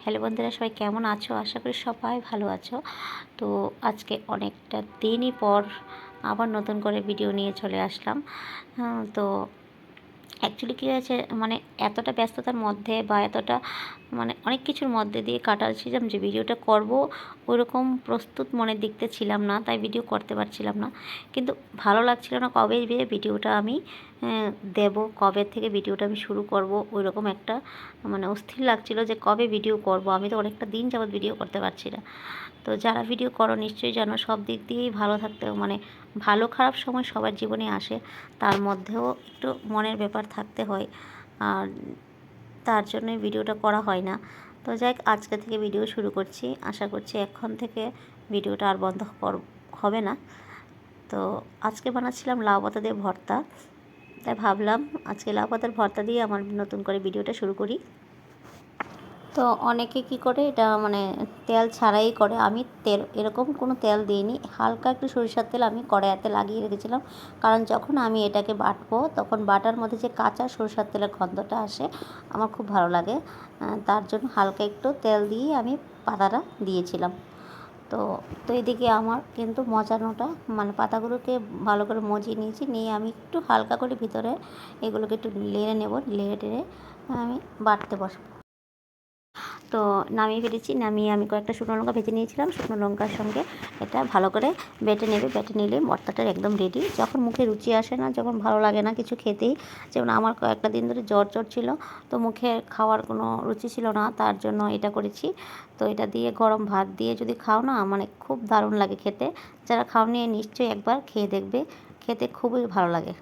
Hello বন্ধুরা, সবাই কেমন আছো? আশা করি সবাই ভালো আছো। তো আজকে অনেকটা দিনই পর আবার নতুন করে ভিডিও নিয়ে চলে আসলাম। তো অ্যাকচুয়ালি কী হয়েছে, মানে এতটা ব্যস্ততার মধ্যে বা এতটা অনেক কিছুর মধ্যে দিয়ে কাটাচ্ছিলাম যে ভিডিওটা করব ওইরকম প্রস্তুত মনের দিকতে ছিলাম না, তাই ভিডিও করতে পারছিলাম না। কিন্তু ভালো লাগছিল না কবে ভিডিওটা আমি দেব, কবে থেকে ভিডিওটা আমি শুরু করব, ওইরকম একটা অস্থির লাগছিল যে কবে ভিডিও করব। আমি তো অনেকটা দিন যাবৎ ভিডিও করতে পারছি না। তো যারা ভিডিও করো নিশ্চয়ই জানো, সব দিক দিয়েই ভালো থাকতে ভালো খারাপ সময় সবার জীবনে আসে, তার মধ্যেও একটু মনের ব্যাপার থাকতে হয়, আর তার জন্যই ভিডিওটা করা হয় না। তো যাই হোক, আজকে থেকে ভিডিও শুরু করছি। আশা করছি এখন থেকে ভিডিওটা আর বন্ধ হবে না। তো আজকে বানাচ্ছিলাম লাউ পাতা দিয়ে ভর্তা, তাই ভাবলাম আজকে লাউ পাতার ভর্তা দিয়ে আমার নতুন করে ভিডিওটা শুরু করি। তো অনেকে কি করে এটা তেল ছাড়াই করে, আমি তেল এরকম কোনো তেল দিইনি। হালকা একটু সরিষার তেল আমি কড়াইতে লাগিয়ে রেখেছিলাম, কারণ যখন আমি এটাকে বাটবো তখন বাটার মধ্যে যে কাঁচা সরিষার তেলের গন্ধটা আসে আমার খুব ভালো লাগে। তার জন্য হালকা একটু তেল দিয়ে আমি পাতাটা দিয়েছিলাম। তো তো এদিকে আমার কিন্তু মজানোটা পাতাগুলোকে ভালো করে মজিয়ে নিয়েছি, নিয়ে আমি একটু হালকা করে ভিতরে এগুলোকে একটু নেড়ে নেব, নেড়ে টেড়ে আমি বাটতে বসবো। তো নামিয়ে ফেলেছি, নামিয়ে আমি কয়েকটা শুকনো লঙ্কা ভেজে নিয়েছিলাম। শুকনো লঙ্কার সঙ্গে এটা ভালো করে বেটে নেবে, বেটে নিলে ভর্তাটার একদম রেডি। যখন মুখে রুচি আসে না, যখন ভালো লাগে না কিছু খেতেই, যেমন আমার কয়েকটা দিন ধরে জ্বর ছিল, তো মুখে খাওয়ার কোনো রুচি ছিল না, তার জন্য এটা করেছি। তো এটা দিয়ে গরম ভাত দিয়ে যদি খাও না, খুব দারুণ লাগে খেতে। যারা খাওনি নিশ্চয়ই একবার খেয়ে দেখবে, খেতে খুবই ভালো লাগে।